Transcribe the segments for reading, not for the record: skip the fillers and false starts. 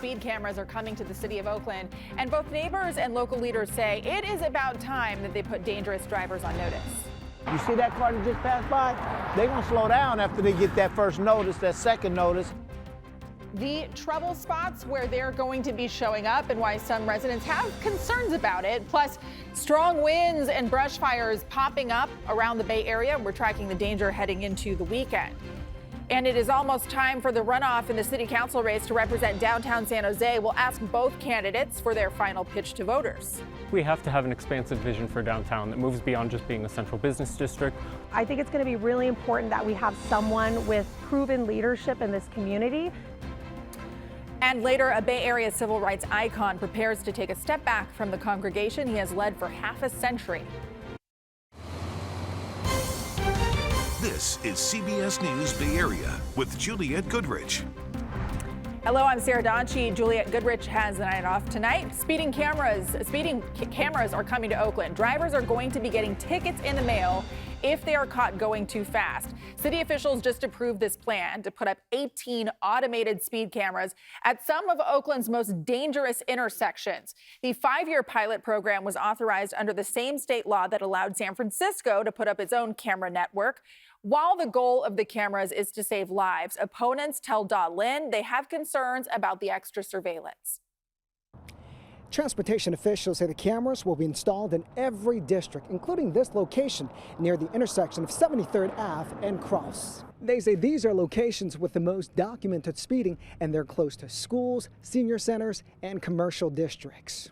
speed cameras are coming to the city of Oakland, and both neighbors and local leaders say it is about time that they put dangerous drivers on notice. You see that car that just passed by? They're gonna slow down after they get that first notice, that second notice. The trouble spots where they're going to be showing up and why some residents have concerns about it. Plus, strong winds and brush fires popping up around the Bay Area. We're tracking the danger heading into the weekend. And it is almost time for the runoff in the city council race to represent downtown San Jose. We'll ask both candidates for their final pitch to voters. We have to have an expansive vision for downtown that moves beyond just being a central business district. I think it's going to be really important that we have someone with proven leadership in this community. And later, a Bay Area civil rights icon prepares to take a step back from the congregation he has led for half a century. This is CBS News Bay Area with Juliette Goodrich. Hello, I'm Sarah Donchie. Juliette Goodrich has the night off tonight. Speeding cameras are coming to Oakland. Drivers are going to be getting tickets in the mail if they are caught going too fast. City officials just approved this plan to put up 18 automated speed cameras at some of Oakland's most dangerous intersections. The 5-year pilot program was authorized under the same state law that allowed San Francisco to put up its own camera network. While the goal of the cameras is to save lives, opponents tell Lynn they have concerns about the extra surveillance. Transportation officials say the cameras will be installed in every district, including this location near the intersection of 73rd Ave and Cross. They say these are locations with the most documented speeding, and they're close to schools, senior centers, and commercial districts.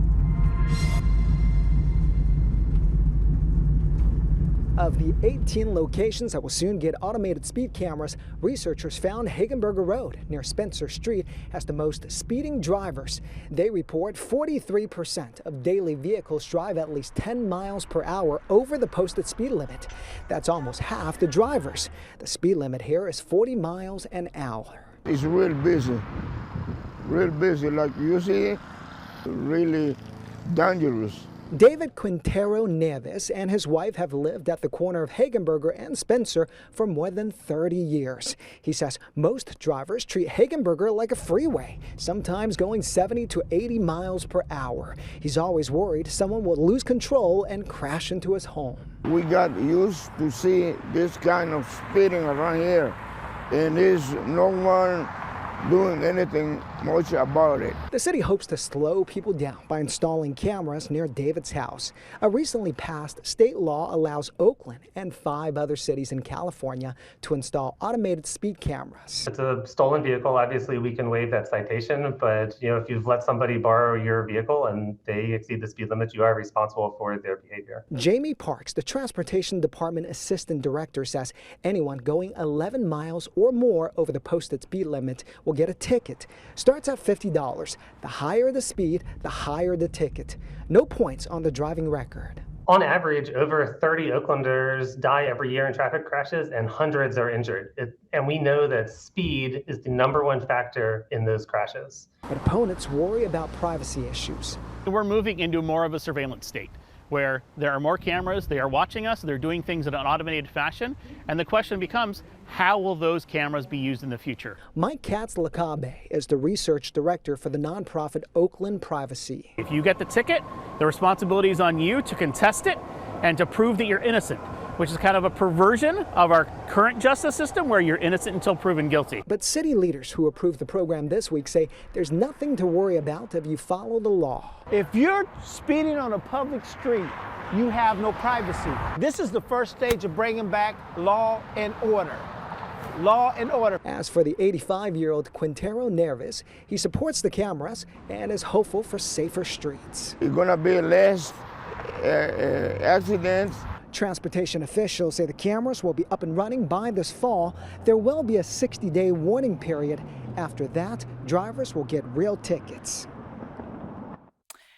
Of the 18 locations that will soon get automated speed cameras, researchers found Hagenberger Road near Spencer Street has the most speeding drivers. They report 43% of daily vehicles drive at least 10 miles per hour over the posted speed limit. That's almost half the drivers. The speed limit here is 40 miles an hour. It's real busy, like you see, really dangerous. David Quintero Neves and his wife have lived at the corner of Hagenberger and Spencer for more than 30 years. He says most drivers treat Hagenberger like a freeway, sometimes going 70 to 80 miles per hour. He's always worried someone will lose control and crash into his home. We got used to see this kind of speeding around here, and there's no one doing anything much about it. The city hopes to slow people down by installing cameras near David's house. A recently passed state law allows Oakland and 5 other cities in California to install automated speed cameras. It's a stolen vehicle. Obviously, we can waive that citation, but if you've let somebody borrow your vehicle and they exceed the speed limit, you are responsible for their behavior. Jamie Parks, the Transportation Department Assistant Director, says anyone going 11 miles or more over the posted speed limit will get a ticket. Starts at $50. The higher the speed, the higher the ticket. No points on the driving record. On average, over 30 Oaklanders die every year in traffic crashes and hundreds are injured. And we know that speed is the #1 factor in those crashes. But opponents worry about privacy issues. We're moving into more of a surveillance state, where there are more cameras, they are watching us, they're doing things in an automated fashion, and the question becomes, how will those cameras be used in the future? Mike Katz-Lacabe is the research director for the nonprofit Oakland Privacy. If you get the ticket, the responsibility is on you to contest it and to prove that you're innocent, which is kind of a perversion of our current justice system where you're innocent until proven guilty. But city leaders who approved the program this week say there's nothing to worry about if you follow the law. If you're speeding on a public street, you have no privacy. This is the first stage of bringing back law and order. Law and order. As for the 85-year-old Quintero Neves, he supports the cameras and is hopeful for safer streets. It's gonna be less accidents. Transportation officials say the cameras will be up and running by this fall. There will be a 60-day warning period. After that, drivers will get real tickets.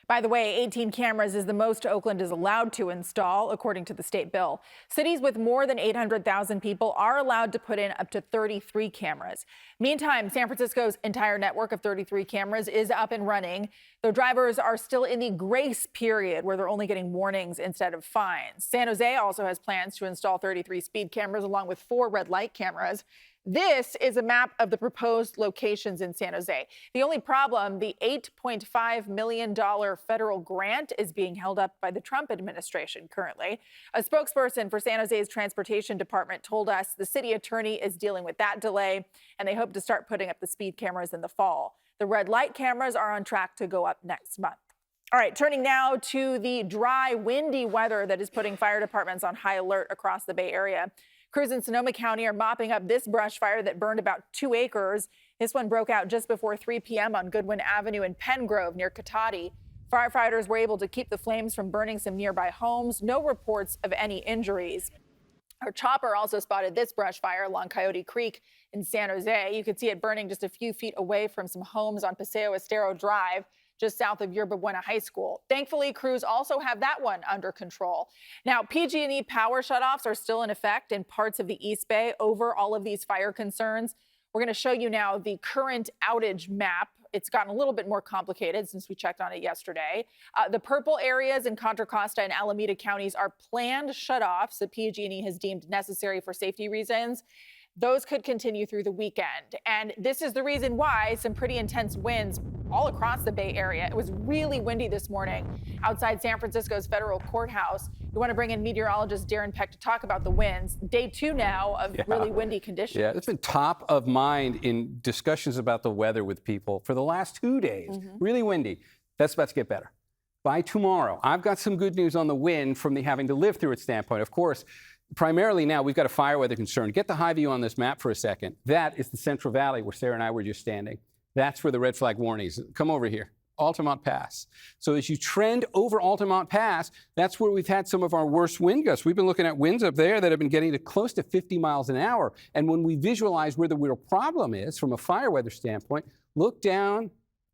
By the way, 18 cameras is the most Oakland is allowed to install, according to the state bill. Cities with more than 800,000 people are allowed to put in up to 33 cameras. Meantime, San Francisco's entire network of 33 cameras is up and running, though drivers are still in the grace period where they're only getting warnings instead of fines. San Jose also has plans to install 33 speed cameras along with 4 red light cameras. This is a map of the proposed locations in San Jose. The only problem, the $8.5 million federal grant is being held up by the Trump administration currently. A spokesperson for San Jose's transportation department told us the city attorney is dealing with that delay, and they hope to start putting up the speed cameras in the fall. The red light cameras are on track to go up next month. All right, turning now to the dry, windy weather that is putting fire departments on high alert across the Bay Area. Crews in Sonoma County are mopping up this brush fire that burned about 2 acres. This one broke out just before 3 p.m. on Goodwin Avenue in Penn Grove near Cotati. Firefighters were able to keep the flames from burning some nearby homes. No reports of any injuries. Our chopper also spotted this brush fire along Coyote Creek in San Jose. You could see it burning just a few feet away from some homes on Paseo Estero Drive, just south of Yerba Buena High School. Thankfully, crews also have that one under control. Now, PG&E power shutoffs are still in effect in parts of the East Bay over all of these fire concerns. We're going to show you now the current outage map. It's gotten a little bit more complicated since we checked on it yesterday. The purple areas in Contra Costa and Alameda counties are planned shutoffs that PG&E has deemed necessary for safety reasons. Those could continue through the weekend. And this is the reason why some pretty intense winds all across the Bay Area. It was really windy this morning outside San Francisco's federal courthouse. We want to bring in meteorologist Darren Peck to talk about the winds. Day 2 now of really windy conditions. Yeah, it's been top of mind in discussions about the weather with people for the last 2 days. Really windy. That's about to get better. By tomorrow, I've got some good news on the wind from the having to live through it standpoint. Of course, primarily now we've got a fire weather concern. Get the high view on this map for a second. That is the Central Valley where Sarah and I were just standing. That's where the red flag warnings. Come over here. Altamont Pass. So as you trend over Altamont Pass, that's where we've had some of our worst wind gusts. We've been looking at winds up there that have been getting to close to 50 miles an hour. And when we visualize where the real problem is from a fire weather standpoint, look down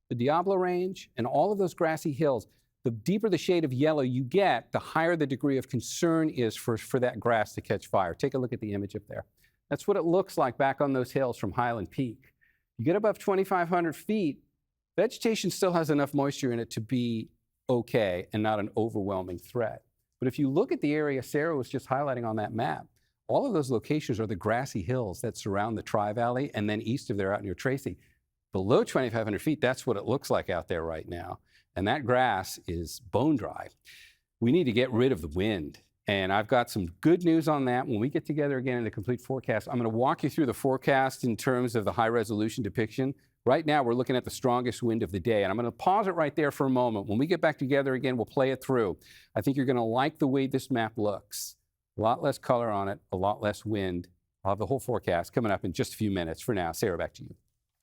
the Diablo Range and all of those grassy hills. The deeper the shade of yellow you get, the higher the degree of concern is for that grass to catch fire. Take a look at the image up there. That's what it looks like back on those hills from Highland Peak. You get above 2,500 feet, vegetation still has enough moisture in it to be okay and not an overwhelming threat. But if you look at the area Sarah was just highlighting on that map, all of those locations are the grassy hills that surround the Tri-Valley, and then east of there out near Tracy. Below 2,500 feet, that's what it looks like out there right now. And that grass is bone dry. We need to get rid of the wind. And I've got some good news on that. When we get together again in the complete forecast, I'm going to walk you through the forecast in terms of the high resolution depiction. Right now, we're looking at the strongest wind of the day. And I'm going to pause it right there for a moment. When we get back together again, we'll play it through. I think you're going to like the way this map looks. A lot less color on it, a lot less wind. I'll have the whole forecast coming up in just a few minutes. For now, Sarah, back to you.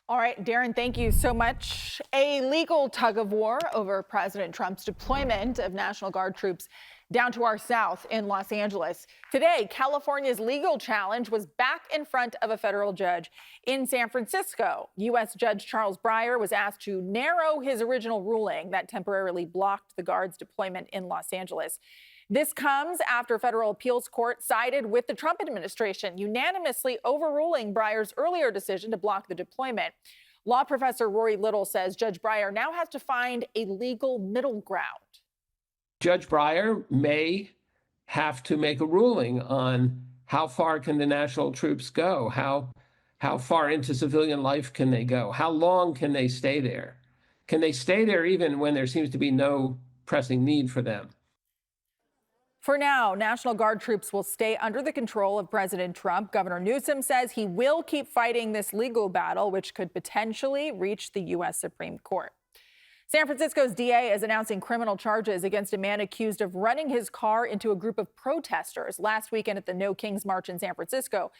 All right, Darren, thank you so much. A legal tug of war over President Trump's deployment of National Guard troops down to our south in Los Angeles. Today, California's legal challenge was back in front of a federal judge in San Francisco. U.S. Judge Charles Breyer was asked to narrow his original ruling that temporarily blocked the Guard's deployment in Los Angeles. This comes after federal appeals court sided with the Trump administration, unanimously overruling Breyer's earlier decision to block the deployment. Law professor Rory Little says Judge Breyer now has to find a legal middle ground. Judge Breyer may have to make a ruling on how far can the national troops go, how far into civilian life can they go, how long can they stay there? Can they stay there even when there seems to be no pressing need for them? For now, National Guard troops will stay under the control of President Trump. Governor Newsom says he will keep fighting this legal battle, which could potentially reach the U.S. Supreme Court. San Francisco's DA is announcing criminal charges against a man accused of running his car into a group of protesters last weekend at the No Kings March in San Francisco.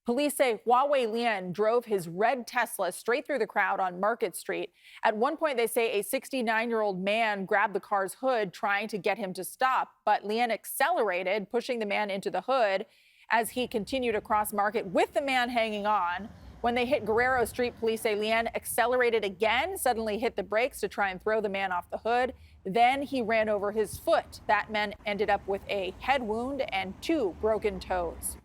Police say Huawei Lian drove his red Tesla straight through the crowd on Market Street. At one point, they say a 69-year-old man grabbed the car's hood trying to get him to stop, but Lian accelerated, pushing the man into the hood as he continued across Market with the man hanging on. When they hit Guerrero Street, police say Lian accelerated again, suddenly hit the brakes to try and throw the man off the hood. Then he ran over his foot. That man ended up with a head wound and 2 broken toes.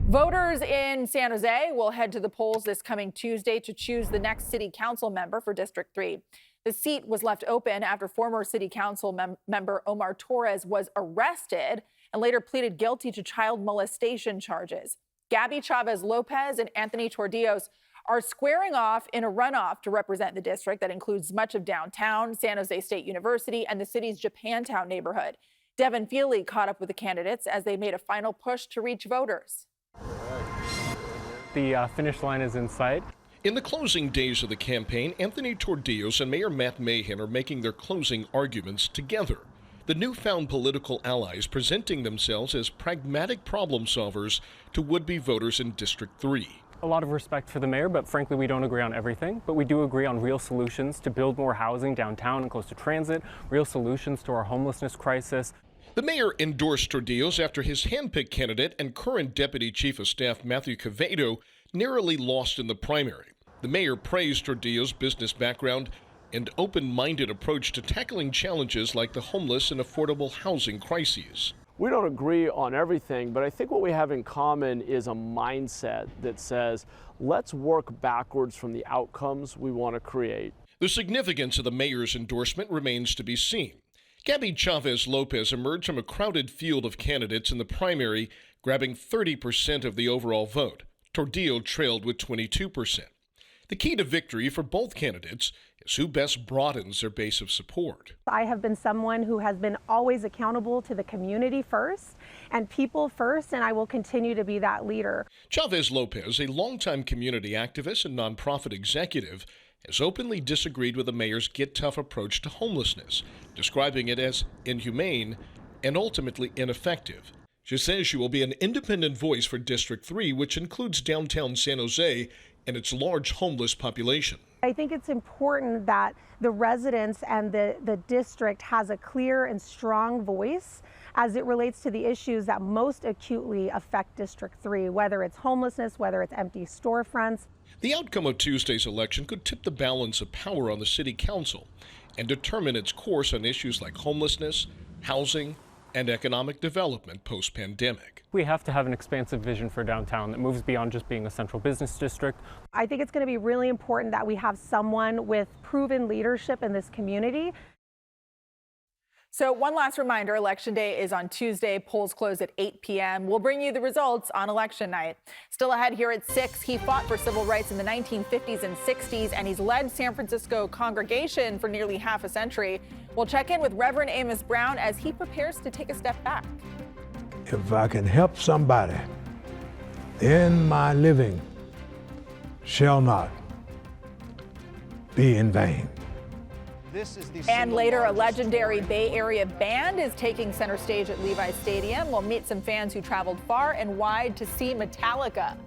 Voters in San Jose will head to the polls this coming Tuesday to choose the next city council member for District 3. The seat was left open after former city council member Omar Torres was arrested and later pleaded guilty to child molestation charges. Gabby Chavez-Lopez and Anthony Tordillos are squaring off in a runoff to represent the district that includes much of downtown, San Jose State University, and the city's Japantown neighborhood. Devin Feely caught up with the candidates as they made a final push to reach voters. The finish line is in sight. In the closing days of the campaign, Anthony Tordillos and Mayor Matt Mahan are making their closing arguments together. The newfound political allies presenting themselves as pragmatic problem solvers to would-be voters in District 3. A lot of respect for the mayor, but frankly, we don't agree on everything. But we do agree on real solutions to build more housing downtown and close to transit, real solutions to our homelessness crisis. The mayor endorsed Tordillos after his handpicked candidate and current Deputy Chief of Staff Matthew Quevedo narrowly lost in the primary. The mayor praised Tordillos' business background and open-minded approach to tackling challenges like the homeless and affordable housing crises. We don't agree on everything, but I think what we have in common is a mindset that says, let's work backwards from the outcomes we want to create. The significance of the mayor's endorsement remains to be seen. Gabby Chavez-Lopez emerged from a crowded field of candidates in the primary, grabbing 30% of the overall vote. Tordillo trailed with 22%. The key to victory for both candidates is who best broadens their base of support. I have been someone who has been always accountable to the community first and people first, and I will continue to be that leader. Chavez-Lopez, a longtime community activist and nonprofit executive, has openly disagreed with the mayor's get-tough approach to homelessness, describing it as inhumane and ultimately ineffective. She says she will be an independent voice for District 3, which includes downtown San Jose and its large homeless population. I think it's important that the residents and the district has a clear and strong voice as it relates to the issues that most acutely affect District 3, whether it's homelessness, whether it's empty storefronts. The outcome of Tuesday's election could tip the balance of power on the city council and determine its course on issues like homelessness, housing, and economic development post-pandemic. We have to have an expansive vision for downtown that moves beyond just being a central business district. I think it's going to be really important that we have someone with proven leadership in this community. So one last reminder, Election Day is on Tuesday. Polls close at 8 p.m. We'll bring you the results on election night. Still ahead here at 6, he fought for civil rights in the 1950s and 60s, and he's led San Francisco congregation for nearly half a century. We'll check in with Reverend Amos Brown as he prepares to take a step back. If I can help somebody, then my living shall not be in vain. And later, a legendary Bay Area band is taking center stage at Levi Stadium. We'll meet some fans who traveled far and wide to see Metallica.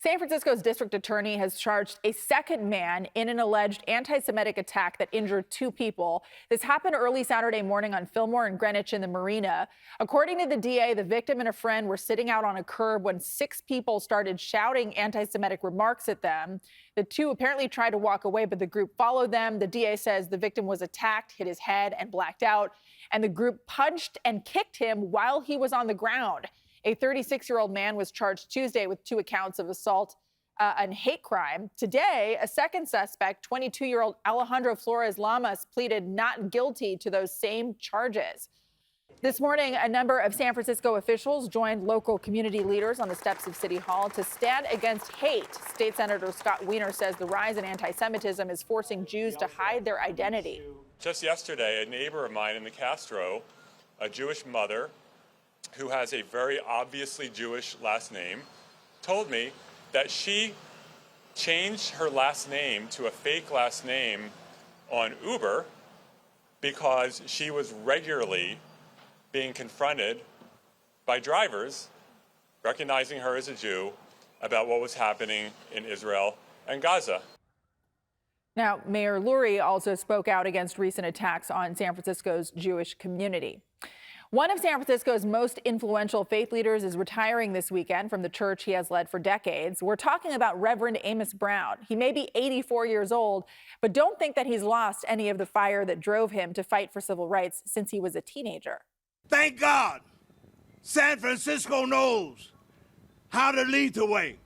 San Francisco's district attorney has charged a second man in an alleged anti-Semitic attack that injured 2 people. This happened early Saturday morning on Fillmore and Greenwich in the Marina. According to the DA, the victim and a friend were sitting out on a curb when 6 people started shouting anti-Semitic remarks at them. The 2 apparently tried to walk away, but the group followed them. The DA says the victim was attacked, hit his head, and blacked out, and the group punched and kicked him while he was on the ground. A 36-year-old man was charged Tuesday with 2 accounts of assault and hate crime. Today, a second suspect, 22-year-old Alejandro Flores Lamas, pleaded not guilty to those same charges. This morning, a number of San Francisco officials joined local community leaders on the steps of City Hall to stand against hate. State Senator Scott Wiener says the rise in anti-Semitism is forcing Jews to hide their identity. Just yesterday, a neighbor of mine in the Castro, a Jewish mother, who has a very obviously Jewish last name, told me that she changed her last name to a fake last name on Uber because she was regularly being confronted by drivers recognizing her as a Jew about what was happening in Israel and Gaza. Now, Mayor Lurie also spoke out against recent attacks on San Francisco's Jewish community. One of San Francisco's most influential faith leaders is retiring this weekend from the church he has led for decades. We're talking about Reverend Amos Brown. He may be 84 years old, but don't think that he's lost any of the fire that drove him to fight for civil rights since he was a teenager. Thank God, San Francisco knows how to lead the way.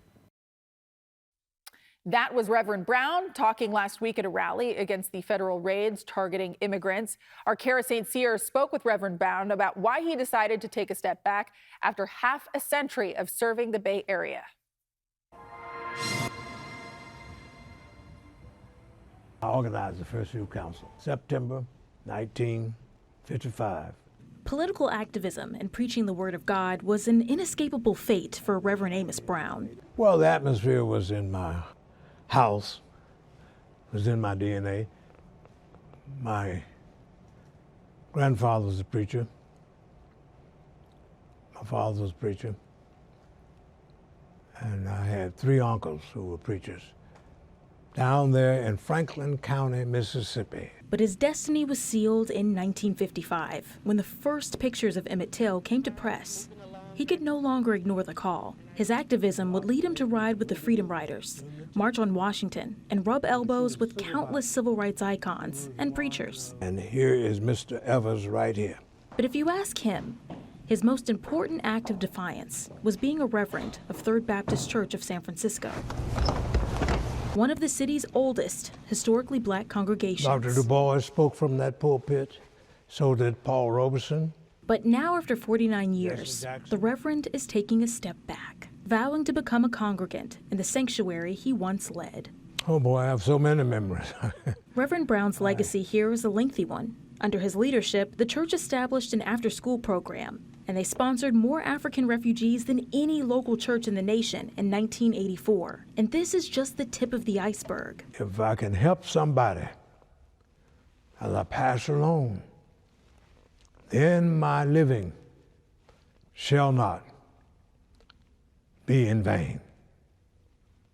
That was Reverend Brown talking last week at a rally against the federal raids targeting immigrants. Our Kara St. Cyr spoke with Reverend Brown about why he decided to take a step back after half a century of serving the Bay Area. I organized the First Youth Council, September 1955. Political activism and preaching the Word of God was an inescapable fate for Reverend Amos Brown. Well, the atmosphere was in my house, was in my DNA. My grandfather was a preacher. My father was a preacher. And I had 3 uncles who were preachers down there in Franklin County, Mississippi. But his destiny was sealed in 1955 when the first pictures of Emmett Till came to press. He could no longer ignore the call. His activism would lead him to ride with the Freedom Riders, march on Washington, and rub elbows with countless civil rights icons and preachers. And here is Mr. Evers right here. But if you ask him, his most important act of defiance was being a reverend of Third Baptist Church of San Francisco, one of the city's oldest historically black congregations. Dr. Du Bois spoke from that pulpit, so did Paul Robeson. But now, after 49 years, the Reverend is taking a step back, vowing to become a congregant in the sanctuary he once led. Oh boy, I have so many memories. Reverend Brown's legacy here is a lengthy one. Under his leadership, the church established an after-school program, and they sponsored more African refugees than any local church in the nation in 1984. And this is just the tip of the iceberg. If I can help somebody as I pass along, then my living shall not be in vain.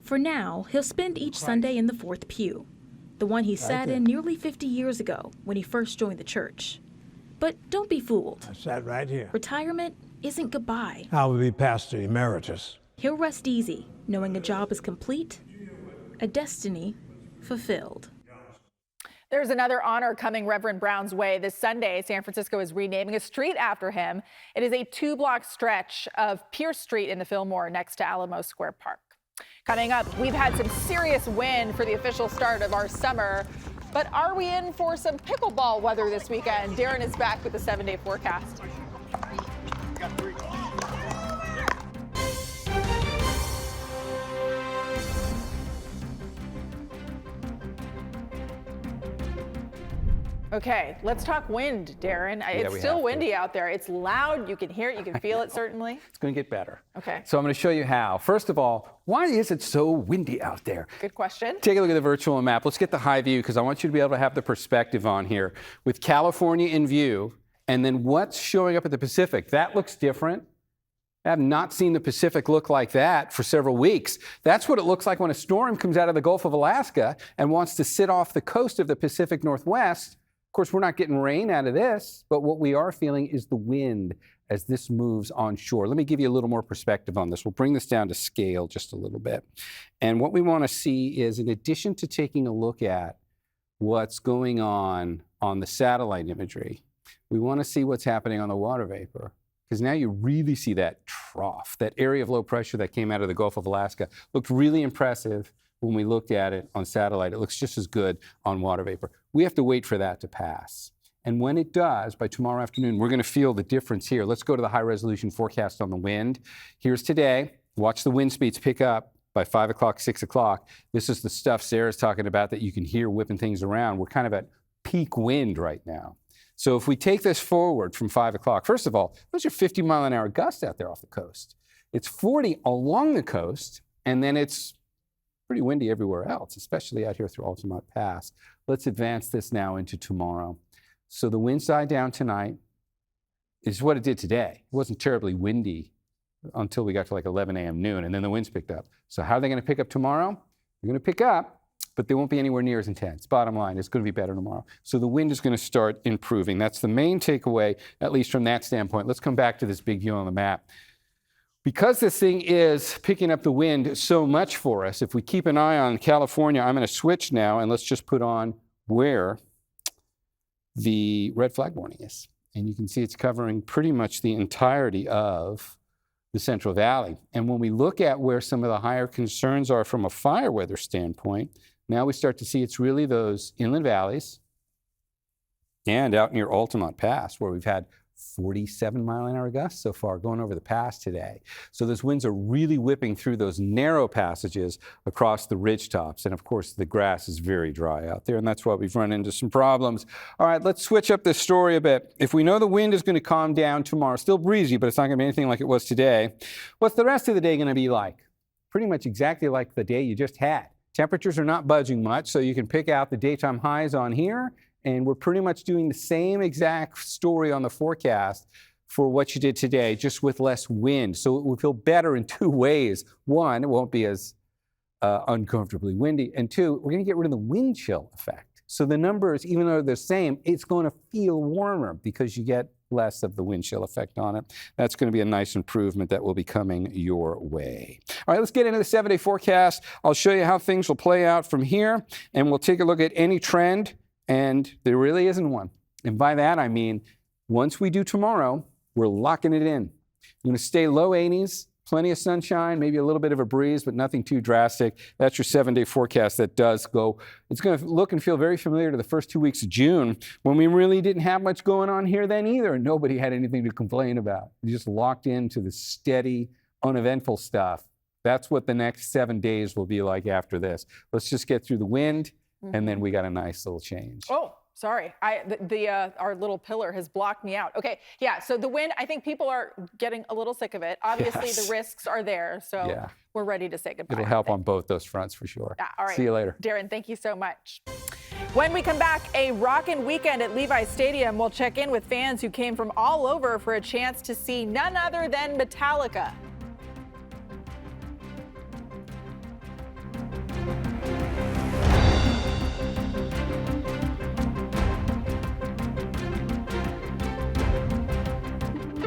For now, he'll spend each Sunday in the fourth pew, the one he sat in nearly 50 years ago when he first joined the church. But don't be fooled. I sat right here. Retirement isn't goodbye. I will be pastor emeritus. He'll rest easy, knowing a job is complete, a destiny fulfilled. There's another honor coming Reverend Brown's way. This Sunday, San Francisco is renaming a street after him. It is a 2-block stretch of Pierce Street in the Fillmore next to Alamo Square Park. Coming up, we've had some serious wind for the official start of our summer. But are we in for some pickleball weather this weekend? Darren is back with the 7-day forecast. Okay, let's talk wind, Darren. It's still windy out there. It's loud. You can hear it. You can feel it, certainly. It's going to get better. Okay. So I'm going to show you how. First of all, why is it so windy out there? Good question. Take a look at the virtual map. Let's get the high view because I want you to be able to have the perspective on here. With California in view, and then what's showing up at the Pacific. That looks different. I have not seen the Pacific look like that for several weeks. That's what it looks like when a storm comes out of the Gulf of Alaska and wants to sit off the coast of the Pacific Northwest. Of course, we're not getting rain out of this, but what we are feeling is the wind as this moves onshore. Let me give you a little more perspective on this. We'll bring this down to scale just a little bit. And what we want to see is, in addition to taking a look at what's going on the satellite imagery, we want to see what's happening on the water vapor. Because now you really see that trough, that area of low pressure that came out of the Gulf of Alaska. Looked really impressive when we looked at it on satellite. It looks just as good on water vapor. We have to wait for that to pass. And when it does, by tomorrow afternoon, we're going to feel the difference here. Let's go to the high resolution forecast on the wind. Here's today. Watch the wind speeds pick up by 5 o'clock, 6 o'clock. This is the stuff Sarah's talking about that you can hear whipping things around. We're kind of at peak wind right now. So if we take this forward from 5 o'clock, first of all, those are 50-mile-an-hour gusts out there off the coast. It's 40 along the coast, and then it's pretty windy everywhere else, especially out here through Altamont Pass. Let's advance this now into tomorrow. So the wind died down tonight is what it did today. It wasn't terribly windy until we got to like 11 a.m. noon, and then the winds picked up. So how are they going to pick up tomorrow? They're going to pick up, but they won't be anywhere near as intense. Bottom line, it's going to be better tomorrow. So the wind is going to start improving. That's the main takeaway, at least from that standpoint. Let's come back to this big view on the map. Because this thing is picking up the wind so much for us, if we keep an eye on California, I'm going to switch now, and let's just put on where the red flag warning is. And you can see it's covering pretty much the entirety of the Central Valley. And when we look at where some of the higher concerns are from a fire weather standpoint, now we start to see it's really those inland valleys and out near Altamont Pass, where we've had 47-mile-an-hour gusts so far going over the pass today. So those winds are really whipping through those narrow passages across the ridge tops. And of course, the grass is very dry out there, and that's why we've run into some problems. All right, let's switch up this story a bit. If we know the wind is going to calm down tomorrow, still breezy, but it's not going to be anything like it was today, what's the rest of the day going to be like? Pretty much exactly like the day you just had. Temperatures are not budging much, so you can pick out the daytime highs on here, and we're pretty much doing the same exact story on the forecast for what you did today, just with less wind. So it will feel better in two ways. One, it won't be as uncomfortably windy. And two, we're going to get rid of the wind chill effect. So the numbers, even though they're the same, it's going to feel warmer because you get less of the wind chill effect on it. That's going to be a nice improvement that will be coming your way. All right, let's get into the 7-day forecast. I'll show you how things will play out from here, and we'll take a look at any trend. And there really isn't one. And by that, I mean, once we do tomorrow, we're locking it in. We're going to stay low 80s, plenty of sunshine, maybe a little bit of a breeze, but nothing too drastic. That's your 7-day forecast that does go. It's going to look and feel very familiar to the first 2 weeks of June, when we really didn't have much going on here then either. Nobody had anything to complain about. We just locked into the steady, uneventful stuff. That's what the next 7 days will be like after this. Let's just get through the wind. And then we got a nice little change. Oh, sorry. Our little pillar has blocked me out. Okay, yeah, so the wind, I think people are getting a little sick of it. Obviously, the risks are there, so we're ready to say goodbye. It'll help on both those fronts for sure. Yeah, all right. See you later. Darren, thank you so much. When we come back, a rockin' weekend at Levi Stadium. We'll check in with fans who came from all over for a chance to see none other than Metallica.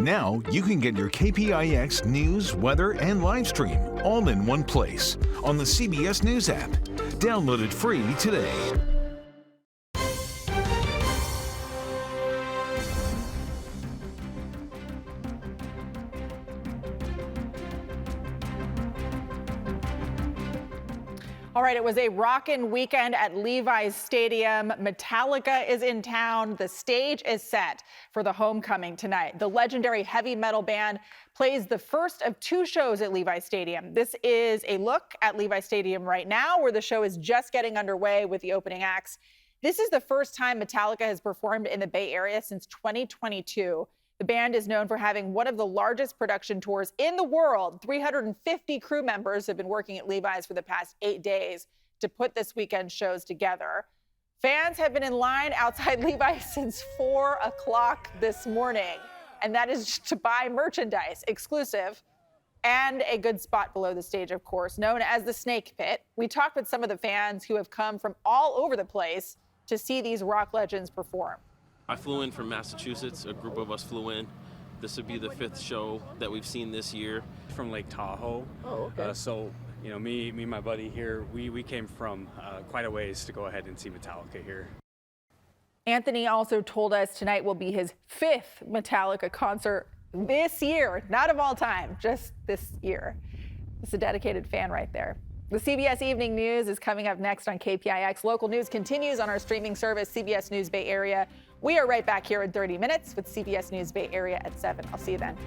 Now you can get your KPIX news, weather, and live stream all in one place on the CBS News app. Download it free today. All right, it was a rockin' weekend at Levi's Stadium. Metallica is in town. The stage is set for the homecoming tonight. The legendary heavy metal band plays the first of 2 shows at Levi Stadium. This is a look at Levi Stadium right now, where the show is just getting underway with the opening acts. This is the first time Metallica has performed in the Bay Area since 2022. The band is known for having one of the largest production tours in the world. 350 crew members have been working at Levi's for the past 8 days to put this weekend's shows together. Fans have been in line outside Levi's since 4 o'clock this morning, and that is to buy merchandise, exclusive, and a good spot below the stage, of course, known as the Snake Pit. We talked with some of the fans who have come from all over the place to see these rock legends perform. I flew in from Massachusetts. A group of us flew in. This would be the 5th show that we've seen this year. From Lake Tahoe. Oh, okay. So, you know, me and my buddy here, we came from quite a ways to go ahead and see Metallica here. Anthony also told us tonight will be his 5th Metallica concert this year, not of all time, just this year. It's a dedicated fan right there. The CBS Evening News is coming up next on KPIX. Local news continues on our streaming service, CBS News Bay Area. We are right back here in 30 minutes with CBS News Bay Area at 7. I'll see you then.